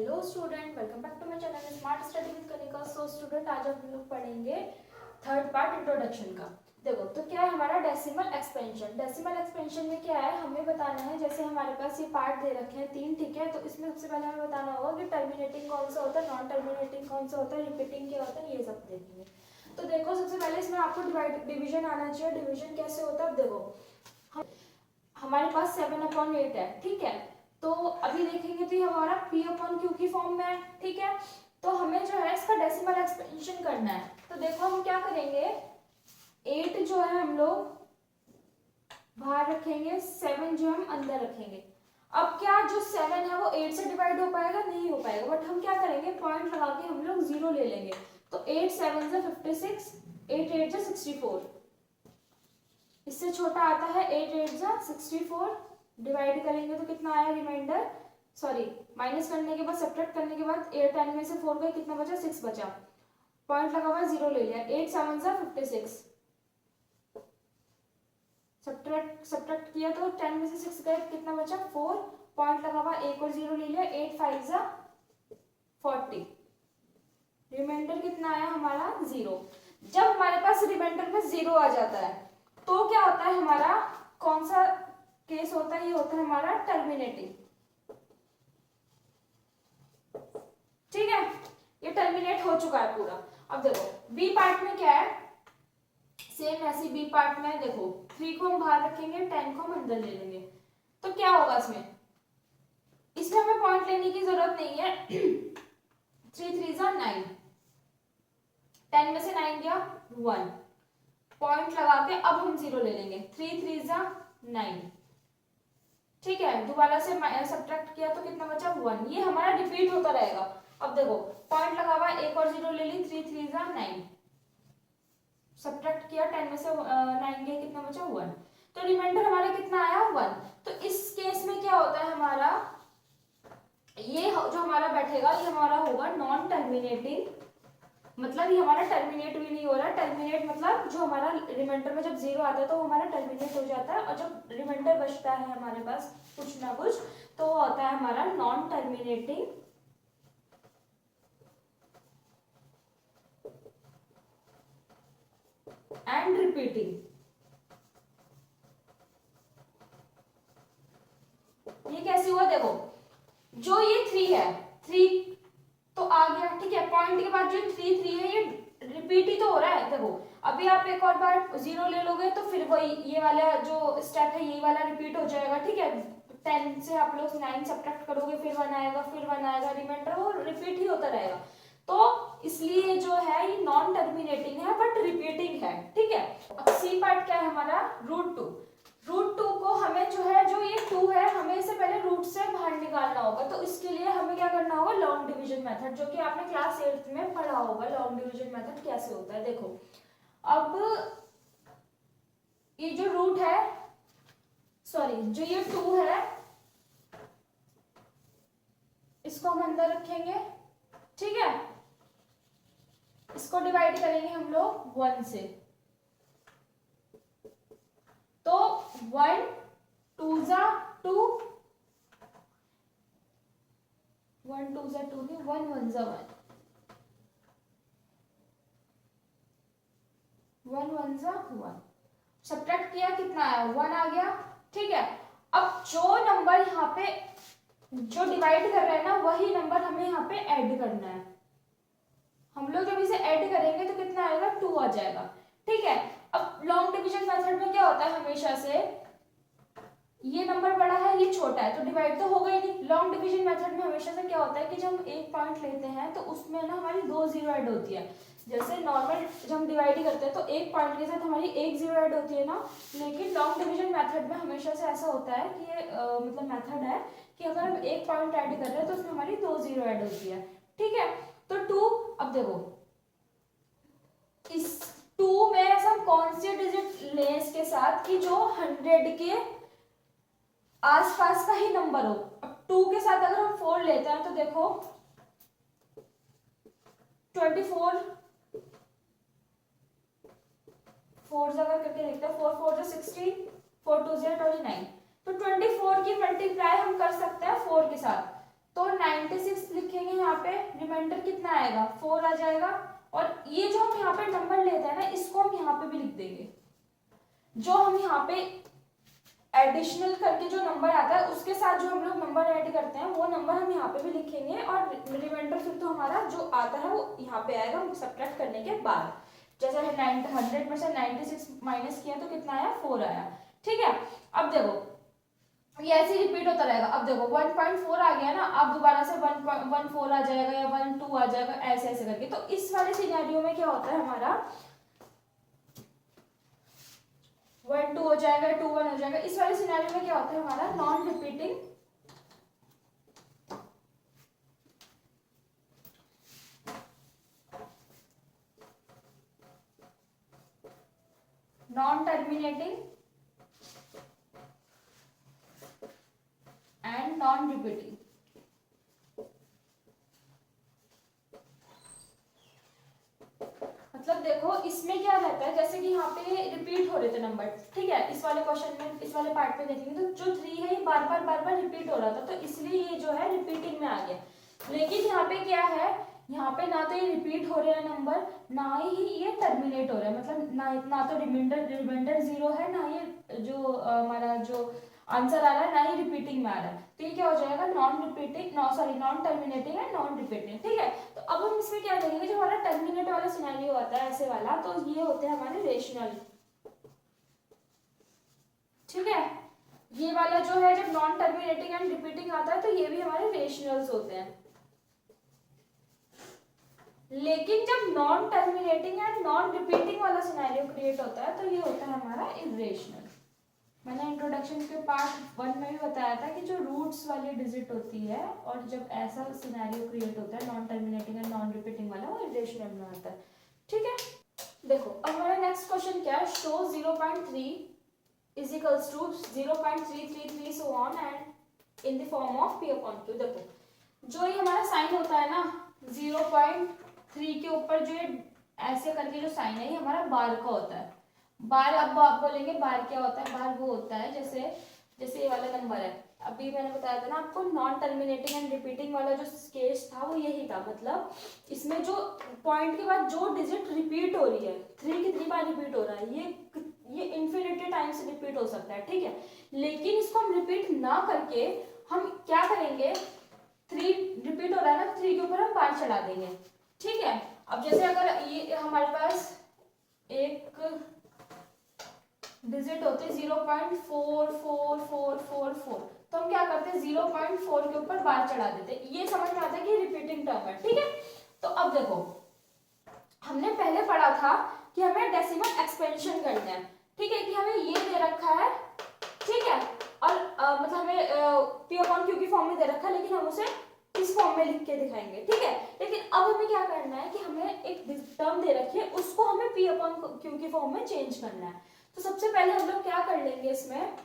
Hello student, welcome back to my channel smart study with Kanika. So student, आज हम लोग पढ़ेंगे थर्ड पार्ट इंट्रोडक्शन का। देखो तो क्या है हमारा डेसिमल एक्सपेंशन। डेसिमल एक्सपेंशन में क्या है, हमें बताना है, जैसे हमारे पास ये पार्ट दे रखे हैं तीन, ठीक है। तो इसमें सबसे पहले हमें बताना होगा कि टर्मिनेटिंग कौन सा होता है, नॉन टर्मिनेटिंग कौन सा होता है, रिपीटिंग क्या होता है, ये सब देखेंगे। तो देखो सबसे पहले इसमें आपको डिवीजन आना चाहिए। डिवीजन कैसे होता है, देखो हमारे पास 7/8 है, ठीक है। तो अभी देखेंगे तो ये हमारा P/Q की फॉर्म में है, ठीक है। तो हमें जो है इसका डेसिमल एक्सपेंशन करना है। तो देखो हम क्या करेंगे, 8 जो है हम लोग बाहर रखेंगे, 7 जो हम अंदर रखेंगे। अब क्या जो 7 है वो 8 से डिवाइड हो पाएगा, नहीं हो पाएगा। बट हम क्या करेंगे, पॉइंट लगा के हम लोग 0 ले लेंगे। तो 8 7 से 56, 8 8 से 64। इससे छोटा आता है 8 8 जा 64। डिवाइड करेंगे तो कितना आया रिमाइंडर, सॉरी माइनस करने के बाद, सब्ट्रैक्ट करने के बाद 8 10 में से 4 गए, कितना बचा, 6 बचा। पॉइंट लगा हुआ 0 ले लिया। 8 7 जा 56, सब्ट्रैक्ट किया तो 10 में से 6 गए, कितना बचा, 4। पॉइंट लगा हुआ, एक और 0 ले लिया। 8 5 जा 40, रिमाइंडर कितना आया हमारा 0। जब हमारे पास रिमाइंडर में 0 आ जाता है तो क्या होता है हमारा, कौन सा केस होता है, ये होता है हमारा टर्मिनेटिंग, ठीक है। ये टर्मिनेट हो चुका है पूरा। अब देखो बी पार्ट में क्या है, सेम ऐसी बी पार्ट में देखो 3 को हम बाहर रखेंगे, 10 को हम अंदर ले लेंगे। तो क्या होगा इसमें हमें पॉइंट लेने की जरूरत नहीं है। 3 3 जा 9, 10 में से 9 गया 1, पॉइंट लगा के अब हम 0 ले लेंगे। 3 3 जा 9, ठीक है। दोबारा से सब्ट्रैक्ट किया तो कितना बचा, 1। ये हमारा रिपीट होता रहेगा। अब देखो पॉइंट लगा हुआ, एक और 0 ले ली। 3 3 जा 9, सब्ट्रैक्ट किया, 10 में से 9 गया, कितना बचा, 1। तो रिमाइंडर हमारा कितना आया, 1। तो इस केस में क्या होता है हमारा, ये जो हमारा बैठेगा ये हमारा होगा नॉन टर्मिनेटिंग। मतलब ये हमारा टर्मिनेट भी नहीं हो रहा। टर्मिनेट मतलब जो हमारा रिमाइंडर में जब 0 आता है तो हमारा टर्मिनेट हो जाता है, और जब रिमाइंडर बचता है हमारे पास कुछ ना कुछ तो होता है हमारा नॉन टर्मिनेटिंग एंड रिपीटिंग। ये कैसे हुआ, देखो जो ये 3 है, 3 तो आ गया, ठीक है। पॉइंट के बाद जो 3 3 है ये रिपीट ही तो हो रहा है। देखो अभी आप एक और बार 0 ले लोगे तो फिर वही ये वाला जो स्टेप है ये वाला रिपीट हो जाएगा, ठीक है। 10 से आप लोग 9 सब्ट्रैक्ट करोगे, फिर 1 आएगा, फिर 1 आएगा, रिमाइंडर वो रिपीट ही होता रहेगा। तो इसलिए जो है ये नॉन टर्मिनेटिंग है बट रिपीटिंग है, ठीक है। अब सी पार्ट क्या है हमारा, √2। √2 को हमें जो है, जो ये 2 है, हमें इसे पहले रूट से बाहर निकालना होगा। तो इसके लिए हमें क्या करना होगा, लॉन्ग डिवीजन मेथड, जो कि आपने क्लास 8th में पढ़ा होगा। लॉन्ग डिवीजन मेथड कैसे होता है, देखो अब ये जो रूट है, सॉरी जो ये 2 है, इसको हम अंदर रखेंगे, ठीक है। इसको डिवाइड करेंगे हम लोग 1 से। तो 1 2 जा 2, 1 2 जा 2 नहीं, 1 1 जा 1, 1 1 जा 1। सब्ट्रैक्ट किया, कितना आया, 1 आ गया, ठीक है। अब जो नंबर यहाँ पे जो डिवाइड कर रहे हैं ना, वही नंबर हमें यहाँ पे ऐड करना है। हम लोग जब इसे ऐड करेंगे तो कितना आएगा, 2 आ जाएगा, ठीक है। अब लॉन्ग डिवीजन मेथड में क्या होता है, हमेशा से ये नंबर बड़ा है ये छोटा है तो डिवाइड तो होगा ही नहीं। लॉन्ग डिवीजन मेथड में हमेशा से क्या होता है कि जब हम एक पॉइंट लेते हैं तो उसमें ना हमारी 2 0 ऐड होती है। जैसे नॉर्मल जब हम डिवाइड करते हैं तो एक पॉइंट के साथ हमारी 1 0 ऐड होती है ना, लेकिन लॉन्ग डिवीजन मेथड में हमेशा से ऐसा होता है कि ये मतलब मेथड है कि अगर हम एक पॉइंट ऐड कर रहे हैं तो उसमें हमारी 2 0 ऐड होती है, ठीक है। तो 2, अब देखो इस 2 में ऐसा कौन से डिजिट लें इसके साथ कि जो 100 के आसपास का ही नंबर हो। अब 2 के साथ अगर हम 4 लेते हैं तो देखो 24, 4 जगह करके देखते हैं, 4 4 जा 16, 4 2 जा 29। तो 24 की मल्टीप्लाई हम कर सकते हैं 4 के साथ, तो 96 लिखेंगे। पे रिमाइंडर कितना आएगा 4 आ जाएगा, और ये जो हम यहाँ पे नंबर लेते हैं ना इसको हम यहाँ पे भी लिख देंगे। जो हम यहाँ पे एडिशनल करके जो नंबर आता है उसके साथ जो हम लोग नंबर ऐड करते हैं वो नंबर हम यहाँ पे भी लिखेंगे, और रिमाइंडर फिर तो हमारा जो आता है वो यहाँ पे आएगा सब्ट्रैक्ट करने के बाद। जैसे 100 में से 96 माइनस किया तो कितना आया 4 आया। ठीक है, अब देखो ये ऐसे रिपीट होता रहेगा। अब देखो 1.4 आ गया ना, अब दोबारा से 1.14 आ जाएगा या 1.2 आ जाएगा, ऐसे ऐसे करके। तो इस वाले सिनेरियो में क्या होता है हमारा 1 2 हो जाएगा, 2 1 हो जाएगा। इस वाले सिनेरियो में क्या होता है हमारा non repeating non terminating and non repeating. मतलब देखो इसमें क्या रहता है, जैसे कि यहाँ पे रिपीट हो रहे थे नंबर, ठीक है, इस वाले क्वेश्चन में इस वाले पार्ट में देखेंगे तो जो 3 है ये बार बार रिपीट हो रहा था, तो इसलिए ये जो है रिपीटिंग में आ गया। लेकिन यहाँ पे क्या है, यहाँ पे ना तो ये रिपीट हो रहे हैं नंबर, ना ही ये टर्मिनेट हो रहा है, मतलब ना तो रिमाइंडर 0 है, ना ये जो हमारा जो आंसर आ रहा है ना ही रिपीटिंग में आ रहा है। तो ये क्या हो जाएगा non terminating and non repeating. ठीक है, तो अब हम इसमें क्या करेंगे, जो हमारा टर्मिनेट वाला सिनेरियो आता है ऐसे वाला, तो ये होते हैं हमारे रेशनल। ठीक है, ये वाला जो है जब नॉन टर्मिनेटिंग एंड रिपीटिंग आता है तो ये भी हमारे रेशनल्स होते हैं। लेकिन जब non terminating and non repeating वाला सिनेरियो क्रिएट होता है तो ये होता है हमारा इर्रेशनल। मैंने इंट्रोडक्शन के पार्ट 1 में भी बताया था कि जो रूट्स वाली डिजिट होती है और जब ऐसा सिनेरियो क्रिएट होता है non terminating and non repeating वाला, वो इर्रेशनल में आता है। ठीक है, देखो अब हमारा नेक्स्ट क्वेश्चन क्या है, show 0.3 is equals to 0.333 so on and in the form of p upon q। देखो जो ये हमारा साइन होता है ना 0.3 के ऊपर जो ऐसे करके जो साइन है ये हमारा बार का होता है। बार, अब आप बोलेंगे बार क्या होता है, बार वो होता है जैसे ये वाला नंबर है, अभी मैंने बताया था ना आपको नॉन टर्मिनेटिंग एंड रिपीटिंग वाला जो केस था वो यही था। मतलब इसमें जो पॉइंट के बाद जो डिजिट रिपीट हो रही है 3 कितनी बार रिपीट हो रहा है, ये इन्फिनिटी टाइम्स रिपीट हो सकता है। ठीक है, लेकिन इसको हम रिपीट ना करके हम क्या करेंगे, 3 रिपीट हो रहा है ना, 3 के ऊपर हम बार चढ़ा देंगे। ठीक है, अब जैसे अगर ये हमारे पास एक डिजिट होते 0.44444, तो हम क्या करते हैं 0.4 के ऊपर बार चढ़ा देते हैं। ये समझ में आता है कि रिपीटिंग टर्म है। ठीक है, तो अब देखो हमने पहले पढ़ा था कि हमें डेसिमल एक्सपेंशन करना है। ठीक है, कि हमें ये दे रखा है, ठीक है, और मतलब हमें p अपॉन q की फॉर्म में दे रखा है, लेकिन हम उसे इस फॉर्म में लिख के दिखाएंगे। ठीक है, लेकिन अब हमें क्या करना है कि हमें एक टर्म दे रखी है उसको हमें p अपॉन q की फॉर्म में चेंज करना है। तो सबसे पहले हम लोग क्या कर लेंगे, इसमें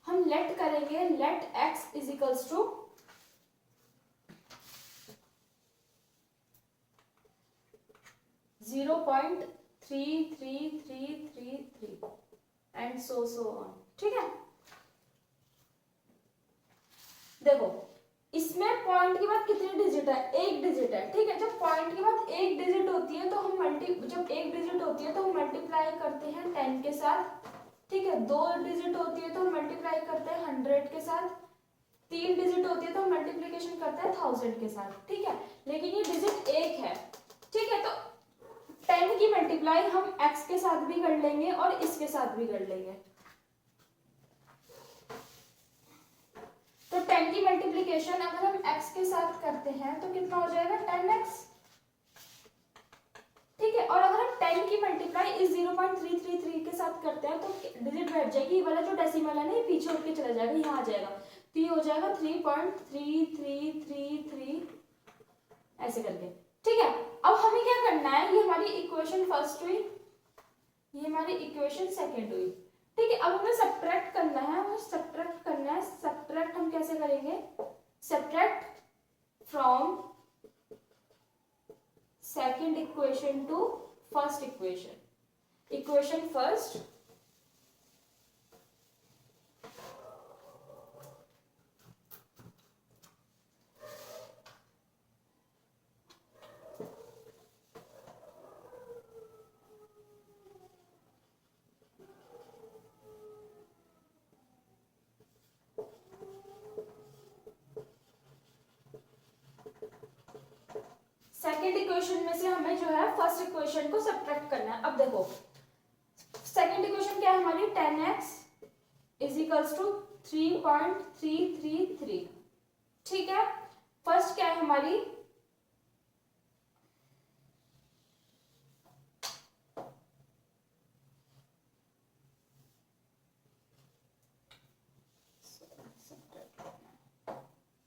हम लेट करेंगे, let x is equals to 0.33333 and so on. ठीक है, देखो इसमें पॉइंट के बाद कितनी डिजिट है, एक डिजिट है। ठीक है, जब पॉइंट के बाद एक डिजिट होती है तो हम मल्टीप्लाई करते हैं 10 के साथ। ठीक है, 2 डिजिट होती है तो हम मल्टीप्लाई करते हैं 100 के साथ, 3 डिजिट होती है तो हम मल्टीप्लिकेशन करते हैं 1000 के साथ। ठीक है, लेकिन ये डिजिट एक है। ठीक है, तो 10 की मल्टीप्लाई हम x के साथ भी कर लेंगे और इसके साथ भी कर लेंगे। तो 10 की मल्टीप्लिकेशन अगर हम x के साथ करते हैं तो कितना हो जाएगा 10x। ठीक है, और अगर हम 10 की मल्टीप्लाई इस 0.333 के साथ करते हैं तो डिजिट बैठ जाएगी, ये वाला जो डेसिमल है ना ये पीछे उठ के चला जाएगा, यहाँ आ जाएगा, तो ये हो जाएगा 3.3333 ऐसे करके। ठीक है, अब हमें क्या करना है, ये हमारी इक्वेशन फर्स्ट हुई, ये हमारी इक्वेशन सेकंड हुई। ठीक है, अब हमें सब्ट्रैक्ट करना है, सब्ट्रैक्ट हम कैसे करेंगे, subtract from second equation two first equation first second equation में से हमें जो है फर्स्ट इक्वेशन को सब्ट्रैक्ट करना है। अब देखो सेकेंड इक्वेशन क्या है हमारी, 10x इज इक्वल्स टू 3.333। ठीक है, फर्स्ट क्या है हमारी,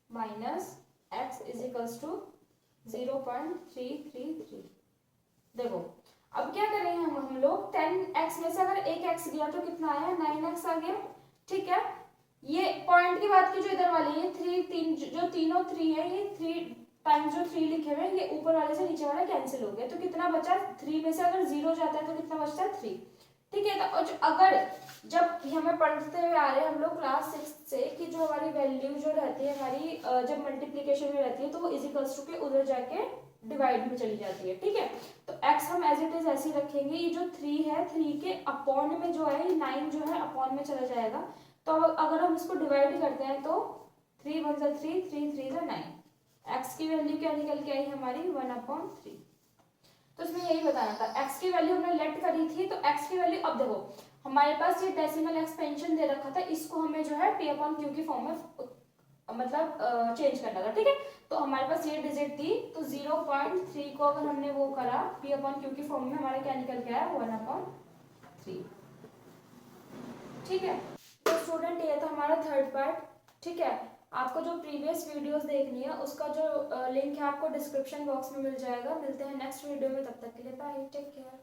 minus x is equals to 0.333। देखो अब क्या करेंगे हम लोग 10x में से अगर एक x गया तो कितना आया, 9x आ गया। ठीक है, ये पॉइंट की बात की जो इधर वाली है 3 जो तीनों 3 है, ये 3 टाइम्स जो 3 लिखे हुए हैं ये ऊपर वाले से नीचे वाला कैंसिल हो गया, तो कितना बचा 3 में से अगर 0 जाता है तो कितना बचता है 3। ठीक है, तो अगर जब हमें पढ़ते हुए आ रहे हैं हम लोग क्लास 6 से कि जो हमारी वैल्यू जो रहती है हमारी जब मल्टीप्लीकेशन में रहती है तो वो इज इक्वल्स टू के उधर जाके डिवाइड में चली जाती है। ठीक है, तो x हम एज इट इज ऐसे ही रखेंगे, ये जो 3 है 3 के अपॉन में जो है 9 जो है अपॉन में चला जाएगा, तो अगर हम इसको डिवाइड करते हैं तो 3 1 3 3 3 9, x की वैल्यू क्या निकल के आई हमारी 1/3। तो इसमें यही बताना था, x की वैल्यू हमने लेट करी थी, तो x की वैल्यू अब देखो हमारे पास ये डेसिमल एक्सपेंशन दे रखा था, इसको हमें जो है p/q की फॉर्म में मतलब चेंज करना था। ठीक है, तो हमारे पास ये डिजिट थी, तो 0.3 को अगर हमने वो करा p/q की फॉर्म में हमारा क्या निकल के आया 1/3। ठीक है, तो स्टूडेंट ये था हमारा थर्ड पार्ट। ठीक है, आपको जो प्रीवियस वीडियोस देखनी है उसका जो लिंक है आपको डिस्क्रिप्शन बॉक्स में मिल जाएगा। मिलते हैं नेक्स्ट वीडियो में, तब तक के लिए बाय, टेक केयर।